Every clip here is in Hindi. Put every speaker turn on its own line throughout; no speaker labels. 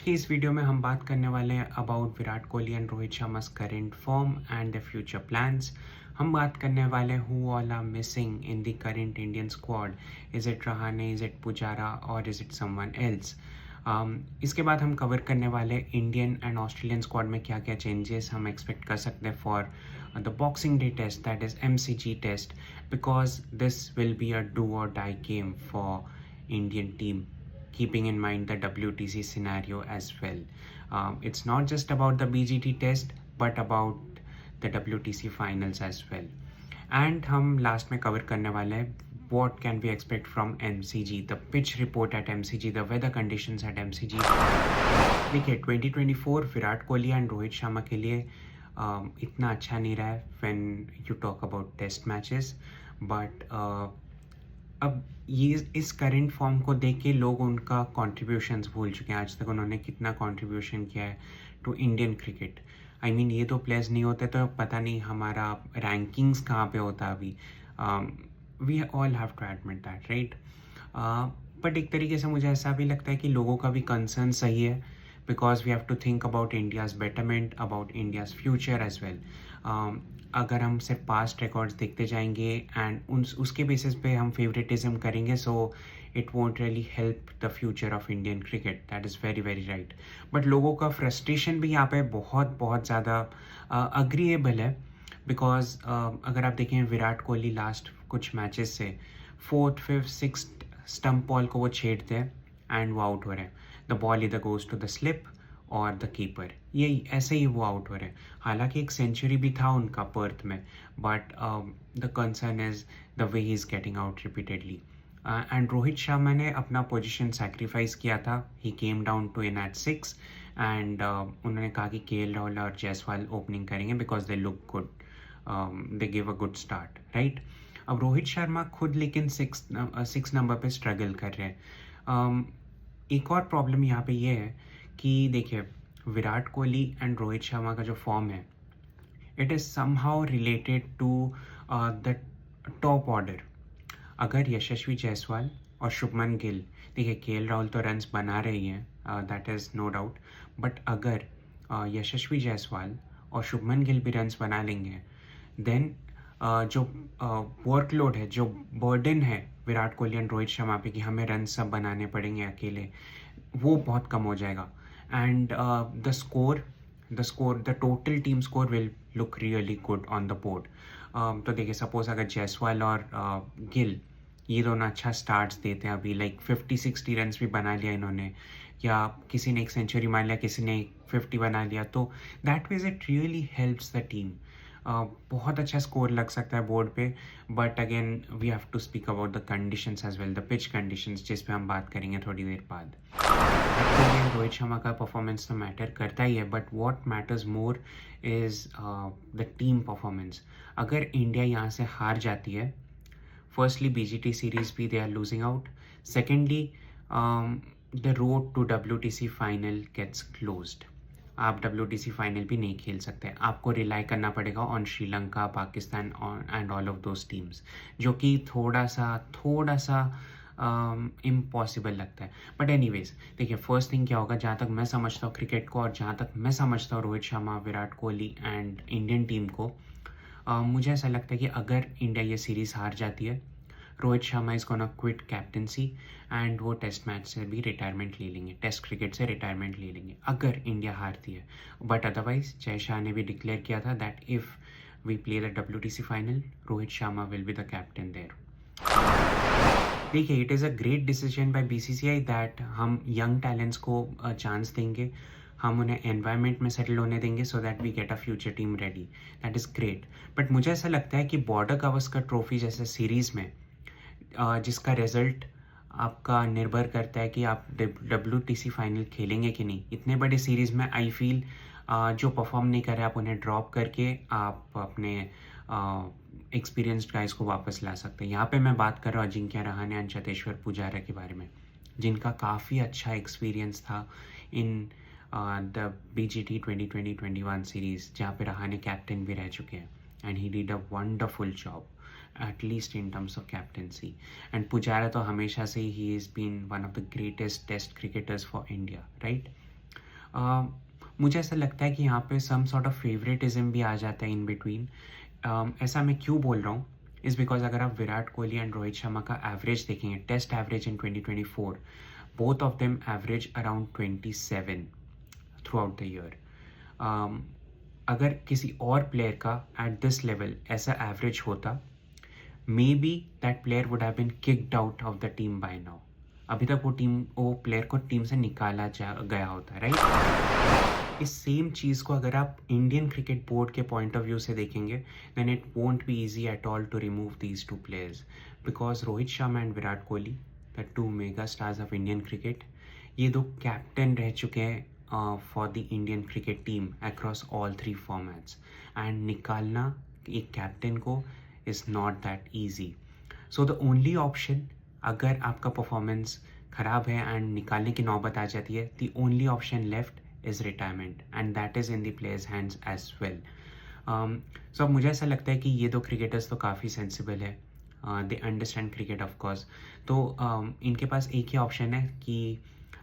के इस वीडियो में हम बात करने वाले हैं about Virat Kohli and Rohit Sharma's current form and the future plans. हम बात करने वाले हैं who all are missing in the current Indian squad. Is it Rahane, is it Pujara और इज़ इट समवन एल्स। इसके बाद हम कवर करने वाले इंडियन एंड ऑस्ट्रेलियन स्क्वाड में क्या क्या चेंजेस हम एक्सपेक्ट कर सकते हैं for the Boxing day test, that is MCG test, because this will be a do or die game for Indian team, keeping in mind the WTC scenario as well. It's not just about the BGT test but about the WTC finals as well. And हम लास्ट में कवर करने वाले हैं what can we expect from MCG, the pitch report at MCG, the weather conditions at MCG. देखिए 2024 विराट कोहली एंड रोहित शर्मा के लिए इतना अच्छा नहीं रहा है when you talk about test matches, but अब ये इस करंट फॉर्म को देख के लोग उनका कॉन्ट्रीब्यूशंस भूल चुके हैं। आज तक उन्होंने कितना कॉन्ट्रीब्यूशन किया है to Indian cricket. I mean ये तो प्लेयर्स नहीं होते तो पता नहीं हमारा रैंकिंग्स कहाँ पे होता अभी। We all have to admit that, right. But एक तरीके से मुझे ऐसा भी लगता है कि लोगों का भी कंसर्न सही है, because we have to think about India's betterment, about India's future as well. अगर हम सिर्फ पास्ट रिकॉर्ड्स देखते जाएंगे एंड उसके बेसिस पे हम फेवरेटिज्म करेंगे, so it won't really help the future of Indian cricket. That is very very right. But लोगों का फ्रस्ट्रेशन भी यहाँ पे बहुत बहुत ज़्यादा अग्रीएबल है, बिकॉज अगर आप देखें विराट कोहली लास्ट कुछ मैचेस से 4th, 5th, 6th stump ball को वो छेड़ते हैं एंड वो आउट हो रहे हैं। द बॉल इधर गोज टू द स्लिप और द कीपर, ये ऐसे ही वो आउट हो रहे हैं। हालांकि एक सेंचुरी भी था उनका पर्थ में, but the concern is the way he is getting out repeatedly. And Rohit Sharma ने अपना पोजीशन सैक्रिफाइस किया था। He came down to in at 6 and उन्होंने कहा कि KL राहुल और जायसवाल ओपनिंग करेंगे because they look good, they give a good start, right. अब रोहित शर्मा खुद लेकिन 6 नंबर पे स्ट्रगल कर रहे हैं। एक और प्रॉब्लम यहाँ पे ये है कि देखिए विराट कोहली एंड रोहित शर्मा का जो फॉर्म है, it is somehow related to the top order. अगर यशस्वी जायसवाल और शुभमन गिल, देखिए KL राहुल तो रन्स बना रही हैं, that is no doubt, but अगर यशस्वी जायसवाल और शुभमन गिल भी रन्स बना लेंगे, देन जो वर्कलोड है, जो बर्डन है विराट कोहली एंड रोहित शर्मा पे कि हमें रन सब बनाने पड़ेंगे अकेले, वो बहुत कम हो जाएगा। And the total team score will look really good on the board. तो देखिए सपोज अगर जायसवाल और गिल ये दोनों अच्छा स्टार्ट्स देते हैं, अभी लाइक 50-60 रन्स भी बना लिया इन्होंने, या किसी ने एक सेंचुरी मार लिया, किसी ने 50 बना लिया, तो that means it really helps the team. बहुत अच्छा स्कोर लग सकता है बोर्ड पे। But again we have to speak about the conditions as well, the pitch conditions, जिस पे हम बात करेंगे थोड़ी देर बाद। रोहित शर्मा का परफॉर्मेंस तो मैटर करता ही है, but what matters more is the team performance. अगर इंडिया यहाँ से हार जाती है, फर्स्टली BGT सीरीज भी they are losing out, secondly the road to WTC final gets closed. आप WTC फाइनल भी नहीं खेल सकते, आपको रिलाई करना पड़ेगा on Sri Lanka, Pakistan and all of those teams, जो कि थोड़ा सा इम्पॉसिबल लगता है। बट एनीवेज देखिए फर्स्ट थिंग क्या होगा, जहाँ तक मैं समझता हूँ क्रिकेट को और जहाँ तक मैं समझता हूँ Rohit Sharma, Virat Kohli and Indian team को, मुझे ऐसा लगता है कि अगर इंडिया ये सीरीज़ हार जाती है, Rohit Sharma is gonna quit captaincy and वो टेस्ट मैच से भी रिटायरमेंट ले लेंगे, टेस्ट क्रिकेट से रिटायरमेंट ले लेंगे अगर इंडिया हारती है। बट अदरवाइज जय शाह ने भी डिक्लेयर किया था that if we play the WTC final, Rohit Sharma will be the captain there. देखिए it is a great decision by BCCI that हम यंग टैलेंट्स को चांस देंगे, हम उन्हें एनवायरनमेंट में सेटल होने देंगे so that we get a future team ready. That is great. But मुझे ऐसा लगता है कि बॉर्डर गावस्कर ट्रॉफी जैसे सीरीज़ में जिसका रिजल्ट आपका निर्भर करता है कि आप WTC फाइनल खेलेंगे कि नहीं, इतने बड़े सीरीज़ में आई फील जो परफॉर्म नहीं कर रहे आप उन्हें ड्रॉप करके आप अपने एक्सपीरियंस्ड गाइज को वापस ला सकते हैं। यहाँ पे मैं बात कर रहा हूँ अजिंक्य रहाणे एंड चतेश्वर पुजारा के बारे में, जिनका काफ़ी अच्छा एक्सपीरियंस था इन द BGT 2020-21 सीरीज़, जहाँ पे रहाणे कैप्टन भी रह चुके हैं and he did a wonderful job at least in terms of captaincy. And Pujara तो हमेशा से he has been one of the greatest test cricketers for India, right? मुझे ऐसा लगता है कि यहाँ पे सम सॉर्ट ऑफ फेवरेटिज्म भी आ जाता है इन बिटवीन। ऐसा मैं क्यों बोल रहा हूँ इज़ बिकॉज अगर आप विराट कोहली एंड रोहित शर्मा का एवरेज देखेंगे, test average in 2024, both of them average around 27 throughout the year. अगर किसी और प्लेयर का एट दिस लेवल ऐसा एवरेज होता, maybe that player would have been kicked out of the team by now. अभी तक वो प्लेयर को टीम से निकाला गया होता, राइट? इस सेम चीज़ को अगर आप इंडियन क्रिकेट बोर्ड के पॉइंट ऑफ व्यू से देखेंगे, then it won't be easy at all to remove these two players, because Rohit Sharma and Virat Kohli, the two mega stars of Indian cricket, ये दो कैप्टन रह चुके हैं for the Indian cricket team across all 3 formats, and निकालना एक कैप्टन को is not that easy. So the only option, अगर आपका परफॉर्मेंस ख़राब है एंड निकालने की नौबत आ जाती है, the only option left is retirement, and that is in the players hands as well. So अब मुझे ऐसा लगता है कि ये दो क्रिकेटर्स तो काफ़ी सेंसिबल है, they understand cricket of course, तो इनके पास एक ही ऑप्शन है कि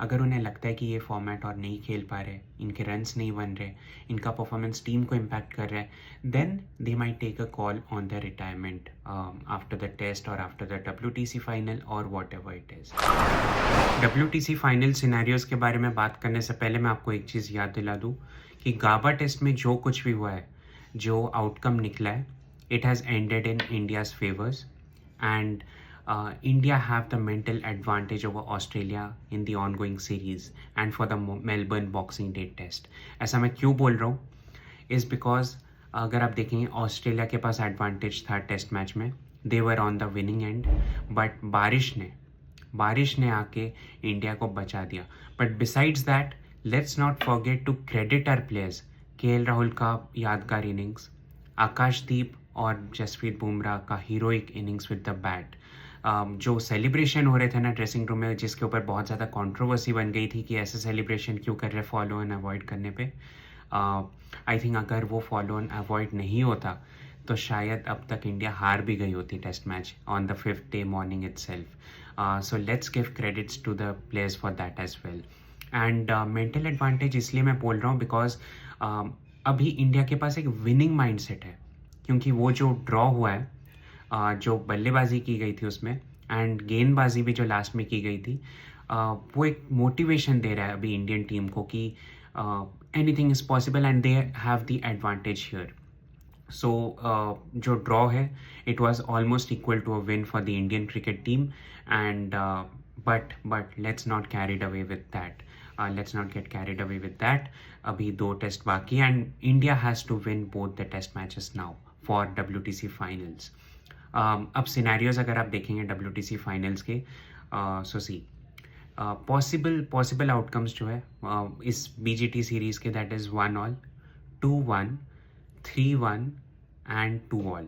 अगर उन्हें लगता है कि ये फॉर्मेट और नहीं खेल पा रहे, इनके रन्स नहीं बन रहे, इनका परफॉर्मेंस टीम को इम्पैक्ट कर रहा है, then they might take a call on the retirement after the test और आफ्टर द WTC फाइनल और whatever it is. WTC final scenarios के बारे में बात करने से पहले मैं आपको एक चीज़ याद दिला दूँ कि गाबा टेस्ट में जो कुछ भी हुआ है, जो आउटकम निकला है, it has ended in India's favours, and India have the mental advantage over Australia in the ongoing series and for the Melbourne Boxing Day test. ऐसा मैं क्यों बोल रहा हूँ इज़ बिकॉज अगर आप देखेंगे ऑस्ट्रेलिया के पास एडवांटेज था टेस्ट मैच में, they were on the winning end, but बारिश ने आके इंडिया को बचा दिया। But besides that, let's not forget to credit our players. KL Rahul का यादगार इनिंग्स, आकाशदीप और जसप्रीत बुमराह का heroic innings with the bat, जो सेलिब्रेशन हो रहे थे ना ड्रेसिंग रूम में, जिसके ऊपर बहुत ज़्यादा कंट्रोवर्सी बन गई थी कि ऐसे सेलिब्रेशन क्यों कर रहे फॉलो एंड अवॉइड करने पे। आई थिंक अगर वो फॉलो एंड अवॉइड नहीं होता तो शायद अब तक इंडिया हार भी गई होती test match on the 5th day morning itself. So let's give credits to the players for that as well. And mental advantage इसलिए मैं बोल रहा हूँ बिकॉज अभी इंडिया के पास एक विनिंग माइंडसेट है, क्योंकि वो जो ड्रॉ हुआ है, जो बल्लेबाजी की गई थी उसमें एंड गेंदबाजी भी जो लास्ट में की गई थी, वो एक मोटिवेशन दे रहा है अभी इंडियन टीम को कि anything is possible and they have the advantage here. So जो ड्रॉ है, it was almost equal to a win for the Indian cricket team, and but let's not carried away with that, let's not get carried away with that. अभी 2 टेस्ट बाकी and India has to win both the test matches now for WTC finals. अब सिनेरियोज अगर आप देखेंगे WTC फाइनल्स के, सो सी पॉसिबल आउटकम्स जो है इस BGT सीरीज़ के, that is 1-all, 2-1, 3-1 and 2-all।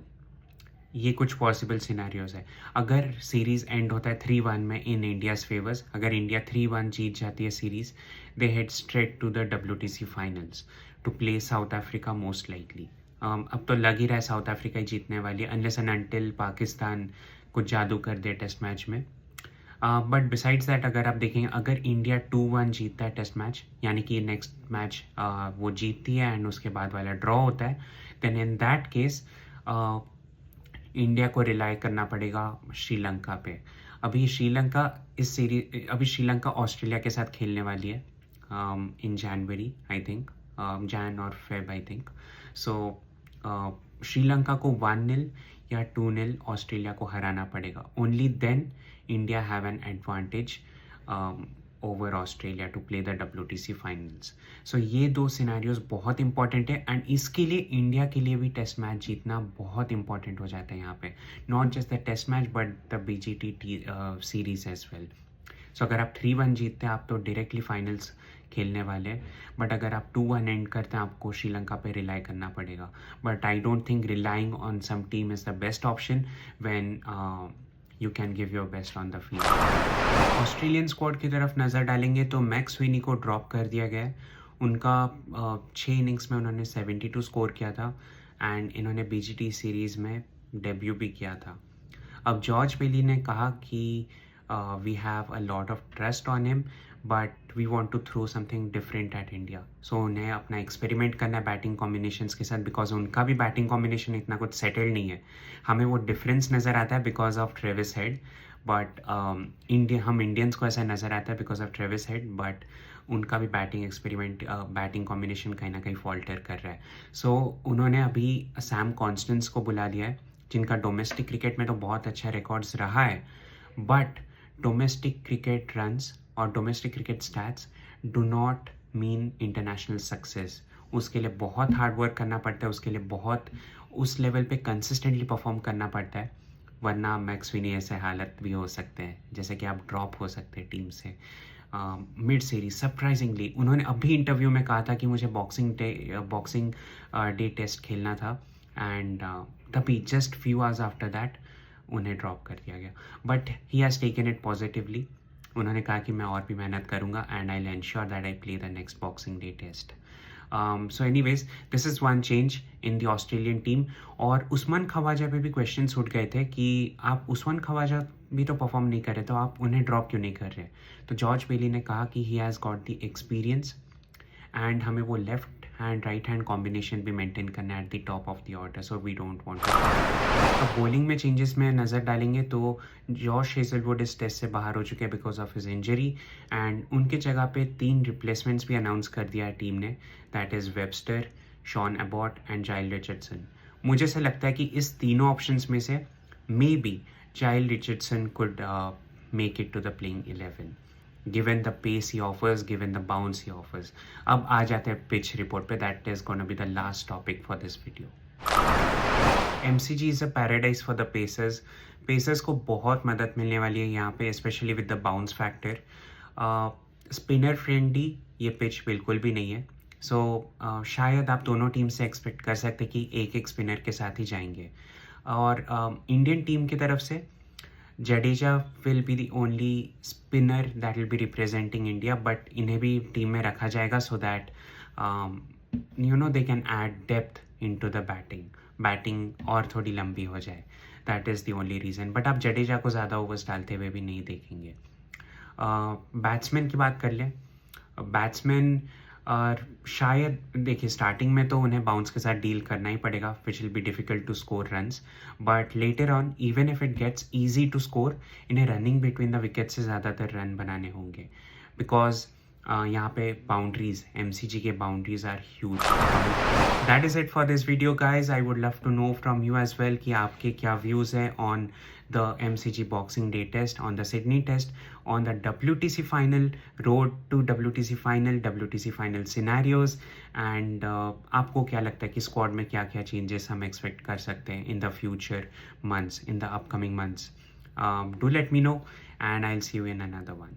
ये कुछ पॉसिबल सिनेरियोज है। अगर सीरीज़ एंड होता है 3-1 में इन इंडियाज़ फेवर्स, अगर इंडिया 3-1 जीत जाती है series, they head straight to the WTC finals to play South Africa most likely. अब तो लग ही रहा है साउथ अफ्रीका ही जीतने वाली है, अनलेस एंड अनटिल पाकिस्तान कुछ जादू कर दे टेस्ट मैच में। बट बिसाइड्स दैट, अगर आप देखेंगे, अगर इंडिया 2-1 जीतता है टेस्ट मैच, यानी कि नेक्स्ट मैच वो जीतती है एंड उसके बाद वाला ड्रॉ होता है, then in that case India को रिलाई करना पड़ेगा श्रीलंका पे। अभी श्रीलंका ऑस्ट्रेलिया के साथ खेलने वाली है इन जनवरी, आई थिंक जैन और Feb, I think. So Sri Lanka को 1-0 या 2-0 ऑस्ट्रेलिया को हराना पड़ेगा। Only then India have an advantage over Australia to play the WTC finals. So ये 2 सिनेरियोज बहुत इंपॉर्टेंट है, एंड इसके लिए इंडिया के लिए भी टेस्ट मैच जीतना बहुत इंपॉर्टेंट हो जाता है यहाँ पे, not just the test match but the BGT series as well. So अगर आप 3-1 जीतते हैं, आप तो डायरेक्टली फाइनल्स खेलने वाले हैं, बट अगर आप 2-1 एंड करते हैं, आपको श्रीलंका पे रिलाई करना पड़ेगा। But I don't think relying on some team is the best option when you can give your best on the field. Australian squad की तरफ नज़र डालेंगे तो मैक्स स्विनी को ड्रॉप कर दिया गया है। उनका 6 इनिंग्स में उन्होंने 72 स्कोर किया था एंड इन्होंने BGT सीरीज़ में डेब्यू भी किया था। अब जॉर्ज बेली ने कहा कि we have a lot of trust on him, but we want to throw something different at India. So उन्हें अपना एक्सपेरिमेंट करना है बैटिंग कॉम्बिनेशंस के साथ, बिकॉज उनका भी बैटिंग कॉम्बिनेशन इतना कुछ सेटल्ड नहीं है. हमें वो डिफरेंस नज़र आता है because of Travis head, but हम इंडियंस को ऐसा नज़र आता है because of Travis head, but उनका भी बैटिंग एक्सपेरिमेंट बैटिंग कॉम्बिनेशन कहीं ना कहीं फॉल्टर कर रहा है. सो उन्होंने अभी सैम कॉन्स्टेंस को बुला लिया है, जिनका डोमेस्टिक क्रिकेट में तो बहुत अच्छा रिकॉर्ड्स रहा है, बट डोमेस्टिक क्रिकेट रन्स और domestic cricket stats do not mean international success. उसके लिए बहुत हार्ड वर्क करना पड़ता है, उसके लिए बहुत उस लेवल पे कंसिस्टेंटली परफॉर्म करना पड़ता है, वरना मैक्स विनी ऐसे हालत भी हो सकते हैं जैसे कि आप ड्रॉप हो सकते हैं टीम से मिड सीरीज. सरप्राइजिंगली उन्होंने अभी इंटरव्यू में कहा था कि मुझे बॉक्सिंग डे टेस्ट खेलना था, एंड तभी just few hours after that उन्हें ड्रॉप कर दिया गया. But he has taken it positively. उन्होंने कहा कि मैं और भी मेहनत करूँगा and I will ensure that I play the next boxing day test. So anyways, this is one change in the Australian team. और उस्मान ख्वाजा पे भी क्वेश्चंस उठ गए थे कि आप उस्मान ख्वाजा भी तो परफॉर्म नहीं कर रहे, तो आप उन्हें ड्रॉप क्यों नहीं कर रहे. तो जॉर्ज बेली ने कहा कि he has got the experience and हमें वो left hand right hand combination भी मेंटेन करना है at the top of the order, so we don't want to. अब बॉलिंग में चेंजेस में नज़र डालेंगे तो जॉश हेजलवुड इस टेस्ट से बाहर हो चुके हैं because of his injury, and उनके जगह पे 3 रिप्लेसमेंट्स भी अनाउंस कर दिया है टीम ने, that is Webster, Shawn Abbott and जाइल रिचर्डसन. मुझे ऐसा लगता है कि इस तीनों ऑप्शंस में से maybe Jhye Richardson could make it to the playing 11 given the pace he offers, given the bounce he offers. अब आ जाते हैं पिच रिपोर्ट पे, that is gonna be the last topic for this video. MCG is a paradise for the pacers. Pacers को बहुत मदद मिलने वाली है यहाँ पे, especially with the bounce factor. Spinner friendly ये पिच बिल्कुल भी नहीं है, so शायद आप दोनों टीम से एक्सपेक्ट कर सकते कि एक एक स्पिनर के साथ ही जाएंगे. और इंडियन टीम की तरफ से Jadeja will be the only spinner that will be representing India, but इन्हें भी टीम में रखा जाएगा so that they can add depth into the batting और थोड़ी लंबी हो जाए. That is the only reason. But आप जडेजा को ज़्यादा ओवर्स डालते हुए भी नहीं देखेंगे. बैट्समैन की बात कर लें. बैट्समैन शायद देखिए स्टार्टिंग में तो उन्हें बाउंस के साथ डील करना ही पड़ेगा, which will be difficult to score runs, but later on even if it gets easy to score, इन्हें रनिंग बिटवीन द विकेट से ज़्यादातर रन बनाने होंगे, बिकॉज यहाँ पे बाउंड्रीज MCG के boundaries are huge. That is it for this video guys. I would love to know from you as well कि आपके क्या व्यूज़ हैं on the MCG Boxing Day test, on the Sydney test, on the WTC final, road to WTC final scenarios, and आपको क्या लगता है कि स्क्वाड में क्या क्या चेंजेस हम एक्सपेक्ट कर सकते हैं in the future months, in the upcoming months. Do let me know and I'll see you in another one.